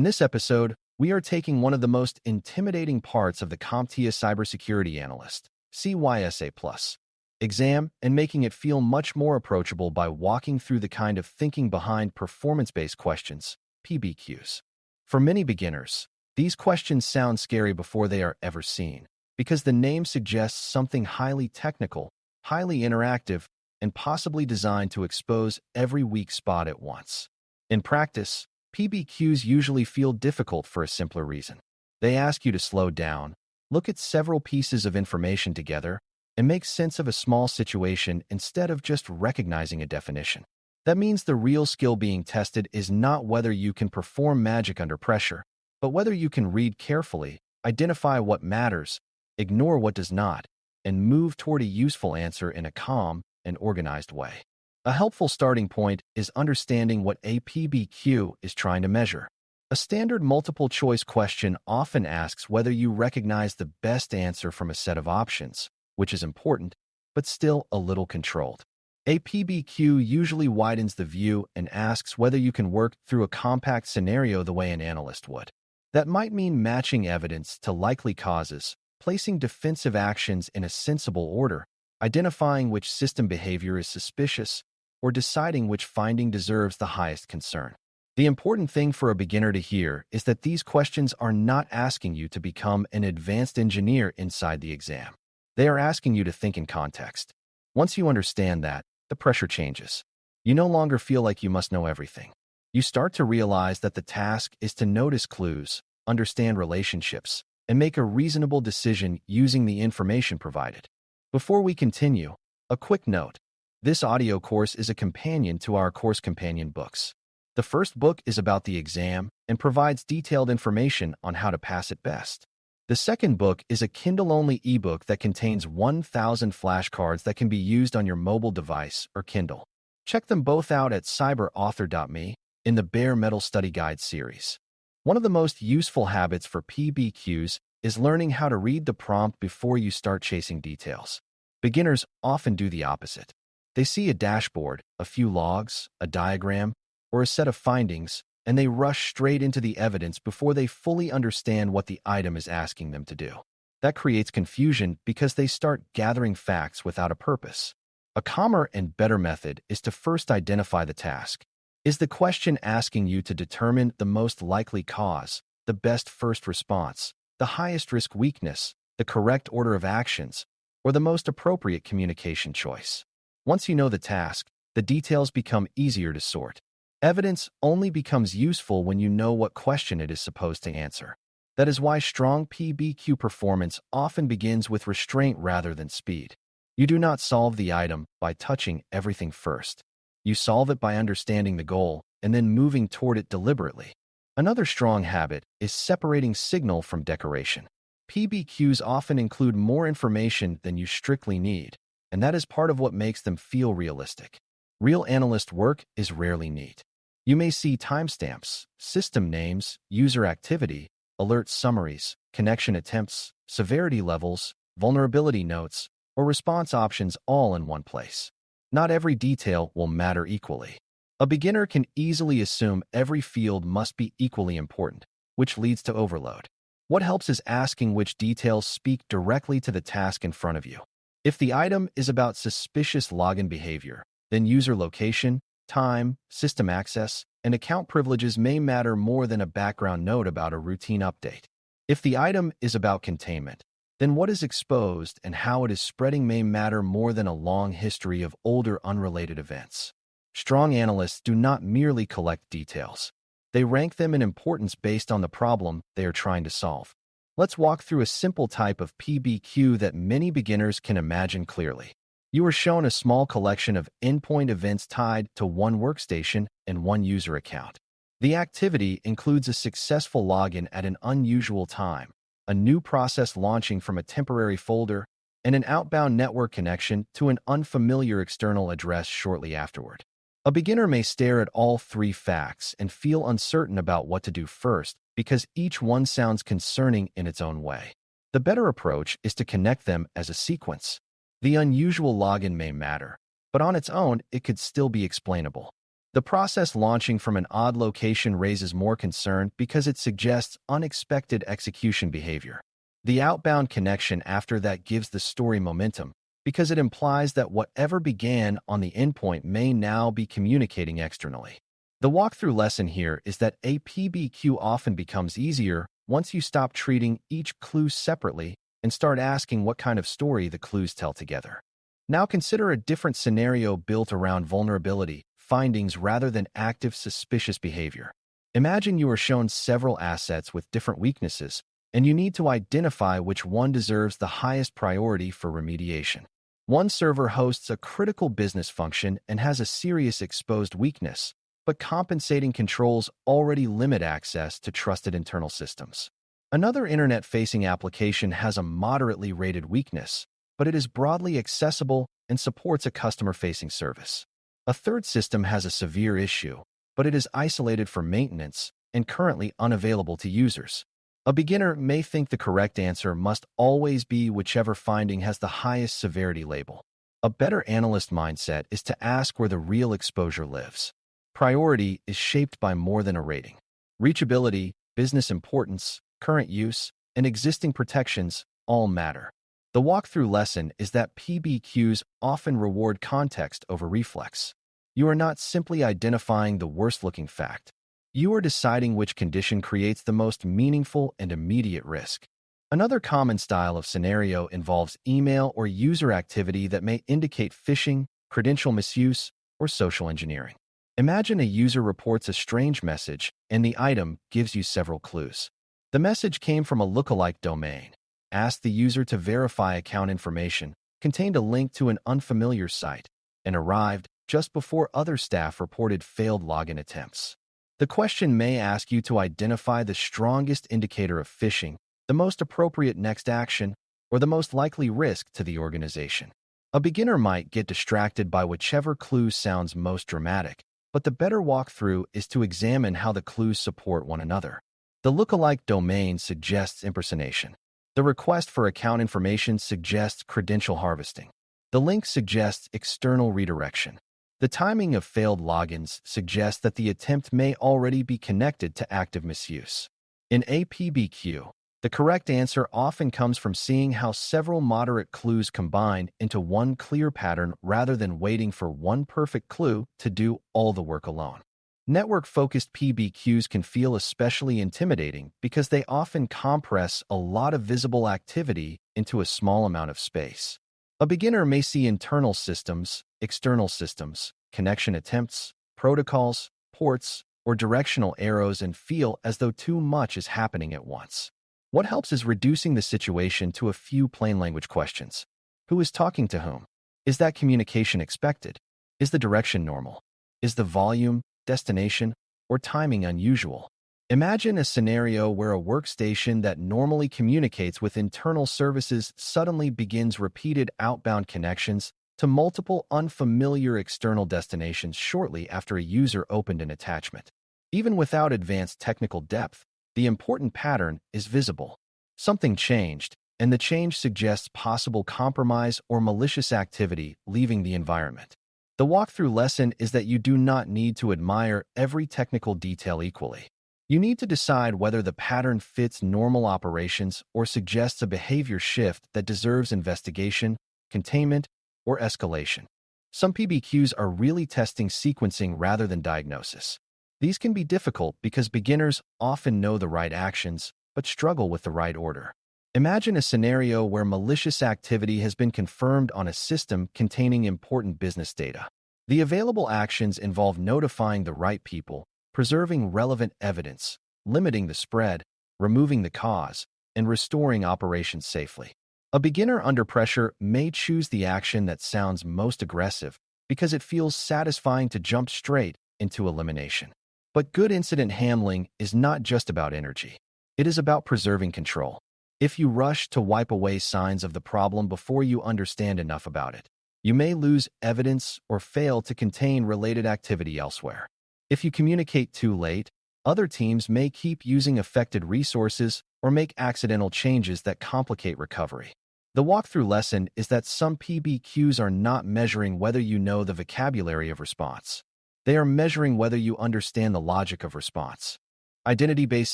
this episode, we are taking one of the most intimidating parts of the CompTIA Cybersecurity Analyst, CYSA+, exam and making it feel much more approachable by walking through the kind of thinking behind performance-based questions, PBQs. For many beginners, these questions sound scary before they are ever seen, because the name suggests something highly technical, highly interactive, and possibly designed to expose every weak spot at once. In practice, PBQs usually feel difficult for a simpler reason. They ask you to slow down, look at several pieces of information together, and make sense of a small situation instead of just recognizing a definition. That means the real skill being tested is not whether you can perform magic under pressure, but whether you can read carefully, identify what matters, ignore what does not, and move toward a useful answer in a calm and organized way. A helpful starting point is understanding what a PBQ is trying to measure. A standard multiple-choice question often asks whether you recognize the best answer from a set of options, which is important, but still a little controlled. A PBQ usually widens the view and asks whether you can work through a compact scenario the way an analyst would. That might mean matching evidence to likely causes, placing defensive actions in a sensible order, identifying which system behavior is suspicious, or deciding which finding deserves the highest concern. The important thing for a beginner to hear is that these questions are not asking you to become an advanced engineer inside the exam. They are asking you to think in context. Once you understand that, the pressure changes. You no longer feel like you must know everything. You start to realize that the task is to notice clues, understand relationships, and make a reasonable decision using the information provided. Before we continue, a quick note. This audio course is a companion to our course companion books. The first book is about the exam and provides detailed information on how to pass it best. The second book is a Kindle-only ebook that contains 1,000 flashcards that can be used on your mobile device or Kindle. Check them both out at cyberauthor.me in the Bare Metal Study Guide series. One of the most useful habits for PBQs is learning how to read the prompt before you start chasing details. Beginners often do the opposite. They see a dashboard, a few logs, a diagram, or a set of findings, and they rush straight into the evidence before they fully understand what the item is asking them to do. That creates confusion because they start gathering facts without a purpose. A calmer and better method is to first identify the task. Is the question asking you to determine the most likely cause, the best first response, the highest risk weakness, the correct order of actions, or the most appropriate communication choice? Once you know the task, the details become easier to sort. Evidence only becomes useful when you know what question it is supposed to answer. That is why strong PBQ performance often begins with restraint rather than speed. You do not solve the item by touching everything first. You solve it by understanding the goal and then moving toward it deliberately. Another strong habit is separating signal from decoration. PBQs often include more information than you strictly need, and that is part of what makes them feel realistic. Real analyst work is rarely neat. You may see timestamps, system names, user activity, alert summaries, connection attempts, severity levels, vulnerability notes, or response options all in one place. Not every detail will matter equally. A beginner can easily assume every field must be equally important, which leads to overload. What helps is asking which details speak directly to the task in front of you. If the item is about suspicious login behavior, then user location, time, system access, and account privileges may matter more than a background note about a routine update. If the item is about containment, then what is exposed and how it is spreading may matter more than a long history of older unrelated events. Strong analysts do not merely collect details. They rank them in importance based on the problem they are trying to solve. Let's walk through a simple type of PBQ that many beginners can imagine clearly. You are shown a small collection of endpoint events tied to one workstation and one user account. The activity includes a successful login at an unusual time, a new process launching from a temporary folder, and an outbound network connection to an unfamiliar external address shortly afterward. A beginner may stare at all three facts and feel uncertain about what to do first because each one sounds concerning in its own way. The better approach is to connect them as a sequence. The unusual login may matter, but on its own, it could still be explainable. The process launching from an odd location raises more concern because it suggests unexpected execution behavior. The outbound connection after that gives the story momentum because it implies that whatever began on the endpoint may now be communicating externally. The walkthrough lesson here is that a PBQ often becomes easier once you stop treating each clue separately and start asking what kind of story the clues tell together. Now consider a different scenario built around vulnerability findings rather than active suspicious behavior. Imagine you are shown several assets with different weaknesses, and you need to identify which one deserves the highest priority for remediation. One server hosts a critical business function and has a serious exposed weakness, but compensating controls already limit access to trusted internal systems. Another internet-facing application has a moderately rated weakness, but it is broadly accessible and supports a customer-facing service. A third system has a severe issue, but it is isolated for maintenance and currently unavailable to users. A beginner may think the correct answer must always be whichever finding has the highest severity label. A better analyst mindset is to ask where the real exposure lives. Priority is shaped by more than a rating. Reachability, business importance, current use, and existing protections all matter. The walkthrough lesson is that PBQs often reward context over reflex. You are not simply identifying the worst-looking fact. You are deciding which condition creates the most meaningful and immediate risk. Another common style of scenario involves email or user activity that may indicate phishing, credential misuse, or social engineering. Imagine a user reports a strange message, and the item gives you several clues. The message came from a lookalike domain, asked the user to verify account information, contained a link to an unfamiliar site, and arrived just before other staff reported failed login attempts. The question may ask you to identify the strongest indicator of phishing, the most appropriate next action, or the most likely risk to the organization. A beginner might get distracted by whichever clue sounds most dramatic, but the better walkthrough is to examine how the clues support one another. The lookalike domain suggests impersonation. The request for account information suggests credential harvesting. The link suggests external redirection. The timing of failed logins suggests that the attempt may already be connected to active misuse. In a PBQ, the correct answer often comes from seeing how several moderate clues combine into one clear pattern rather than waiting for one perfect clue to do all the work alone. Network-focused PBQs can feel especially intimidating because they often compress a lot of visible activity into a small amount of space. A beginner may see internal systems, external systems, connection attempts, protocols, ports, or directional arrows and feel as though too much is happening at once. What helps is reducing the situation to a few plain language questions. Who is talking to whom? Is that communication expected? Is the direction normal? Is the volume, destination, or timing unusual? Imagine a scenario where a workstation that normally communicates with internal services suddenly begins repeated outbound connections to multiple unfamiliar external destinations shortly after a user opened an attachment. Even without advanced technical depth, the important pattern is visible. Something changed, and the change suggests possible compromise or malicious activity leaving the environment. The walkthrough lesson is that you do not need to admire every technical detail equally. You need to decide whether the pattern fits normal operations or suggests a behavior shift that deserves investigation, containment, or escalation. Some PBQs are really testing sequencing rather than diagnosis. These can be difficult because beginners often know the right actions but struggle with the right order. Imagine a scenario where malicious activity has been confirmed on a system containing important business data. The available actions involve notifying the right people, preserving relevant evidence, limiting the spread, removing the cause, and restoring operations safely. A beginner under pressure may choose the action that sounds most aggressive because it feels satisfying to jump straight into elimination. But good incident handling is not just about energy. It is about preserving control. If you rush to wipe away signs of the problem before you understand enough about it, you may lose evidence or fail to contain related activity elsewhere. If you communicate too late, other teams may keep using affected resources or make accidental changes that complicate recovery. The walkthrough lesson is that some PBQs are not measuring whether you know the vocabulary of response. They are measuring whether you understand the logic of response. Identity-based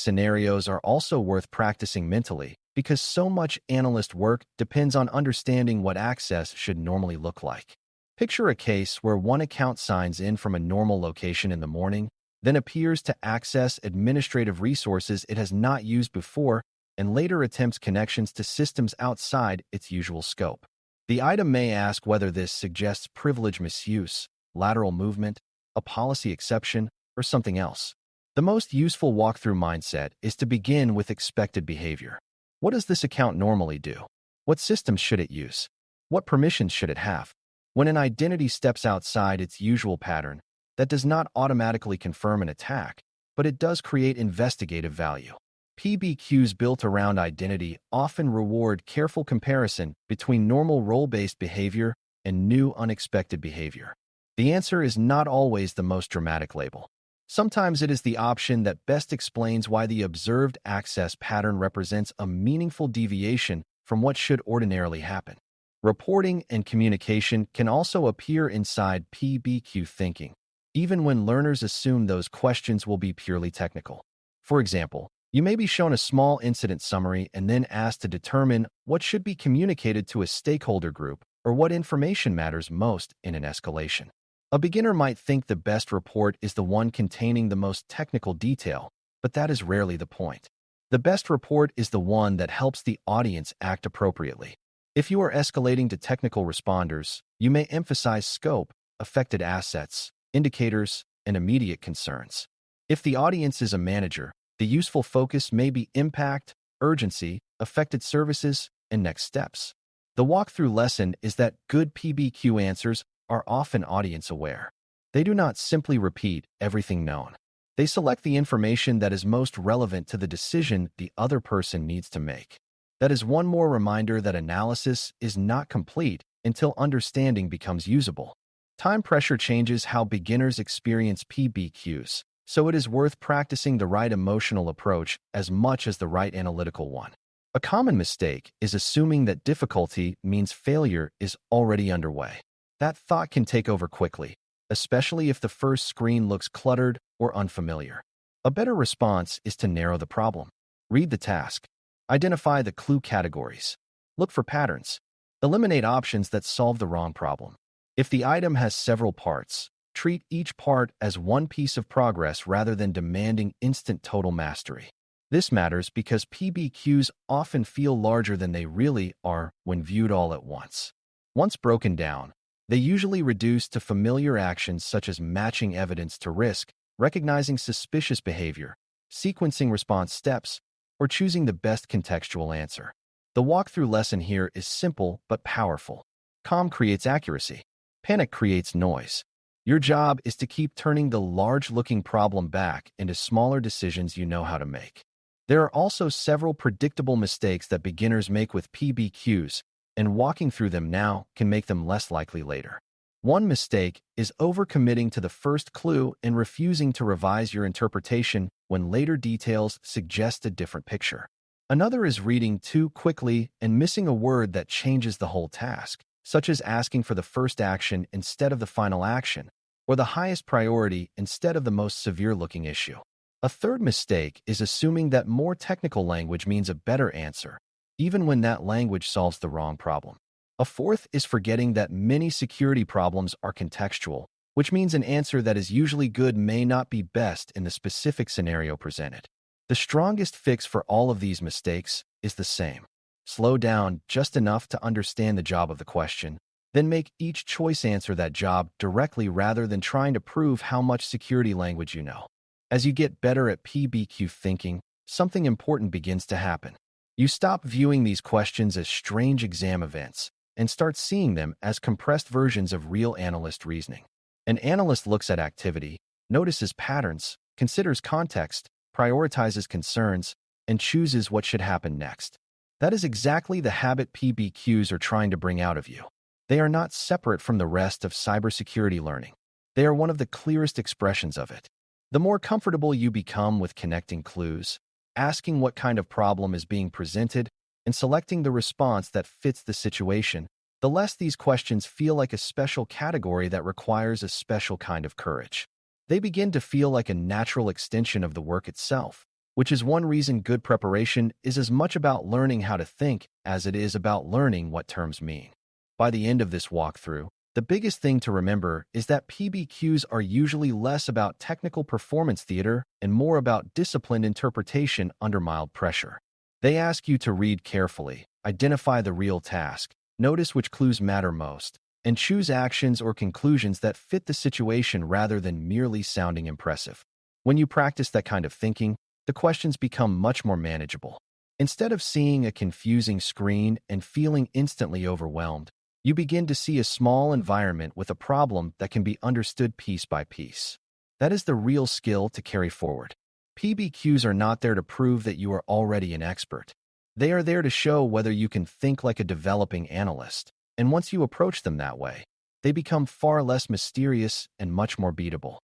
scenarios are also worth practicing mentally because so much analyst work depends on understanding what access should normally look like. Picture a case where one account signs in from a normal location in the morning, then appears to access administrative resources it has not used before, and later attempts connections to systems outside its usual scope. The item may ask whether this suggests privilege misuse, lateral movement, a policy exception, or something else. The most useful walkthrough mindset is to begin with expected behavior. What does this account normally do? What systems should it use? What permissions should it have? When an identity steps outside its usual pattern, that does not automatically confirm an attack, but it does create investigative value. PBQs built around identity often reward careful comparison between normal role-based behavior and new unexpected behavior. The answer is not always the most dramatic label. Sometimes it is the option that best explains why the observed access pattern represents a meaningful deviation from what should ordinarily happen. Reporting and communication can also appear inside PBQ thinking, even when learners assume those questions will be purely technical. For example, you may be shown a small incident summary and then asked to determine what should be communicated to a stakeholder group or what information matters most in an escalation. A beginner might think the best report is the one containing the most technical detail, but that is rarely the point. The best report is the one that helps the audience act appropriately. If you are escalating to technical responders, you may emphasize scope, affected assets, indicators, and immediate concerns. If the audience is a manager, the useful focus may be impact, urgency, affected services, and next steps. The walkthrough lesson is that good PBQ answers are often audience-aware. They do not simply repeat everything known. They select the information that is most relevant to the decision the other person needs to make. That is one more reminder that analysis is not complete until understanding becomes usable. Time pressure changes how beginners experience PBQs, so it is worth practicing the right emotional approach as much as the right analytical one. A common mistake is assuming that difficulty means failure is already underway. That thought can take over quickly, especially if the first screen looks cluttered or unfamiliar. A better response is to narrow the problem. Read the task. Identify the clue categories. Look for patterns. Eliminate options that solve the wrong problem. If the item has several parts, treat each part as one piece of progress rather than demanding instant total mastery. This matters because PBQs often feel larger than they really are when viewed all at once. Once broken down, they usually reduce to familiar actions such as matching evidence to risk, recognizing suspicious behavior, sequencing response steps, or choosing the best contextual answer. The walkthrough lesson here is simple but powerful. Calm creates accuracy. Panic creates noise. Your job is to keep turning the large-looking problem back into smaller decisions you know how to make. There are also several predictable mistakes that beginners make with PBQs, and walking through them now can make them less likely later. One mistake is overcommitting to the first clue and refusing to revise your interpretation when later details suggest a different picture. Another is reading too quickly and missing a word that changes the whole task, such as asking for the first action instead of the final action, or the highest priority instead of the most severe-looking issue. A third mistake is assuming that more technical language means a better answer, even when that language solves the wrong problem. A fourth is forgetting that many security problems are contextual, which means an answer that is usually good may not be best in the specific scenario presented. The strongest fix for all of these mistakes is the same. Slow down just enough to understand the job of the question, then make each choice answer that job directly rather than trying to prove how much security language you know. As you get better at PBQ thinking, something important begins to happen. You stop viewing these questions as strange exam events and start seeing them as compressed versions of real analyst reasoning. An analyst looks at activity, notices patterns, considers context, prioritizes concerns, and chooses what should happen next. That is exactly the habit PBQs are trying to bring out of you. They are not separate from the rest of cybersecurity learning. They are one of the clearest expressions of it. The more comfortable you become with connecting clues, asking what kind of problem is being presented, and selecting the response that fits the situation, the less these questions feel like a special category that requires a special kind of courage. They begin to feel like a natural extension of the work itself, which is one reason good preparation is as much about learning how to think as it is about learning what terms mean. By the end of this walkthrough, the biggest thing to remember is that PBQs are usually less about technical performance theater and more about disciplined interpretation under mild pressure. They ask you to read carefully, identify the real task, notice which clues matter most, and choose actions or conclusions that fit the situation rather than merely sounding impressive. When you practice that kind of thinking, the questions become much more manageable. Instead of seeing a confusing screen and feeling instantly overwhelmed, you begin to see a small environment with a problem that can be understood piece by piece. That is the real skill to carry forward. PBQs are not there to prove that you are already an expert. They are there to show whether you can think like a developing analyst. And once you approach them that way, they become far less mysterious and much more beatable.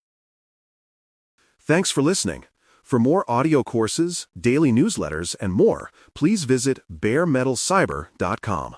Thanks for listening. For more audio courses, daily newsletters, and more, please visit baremetalcyber.com.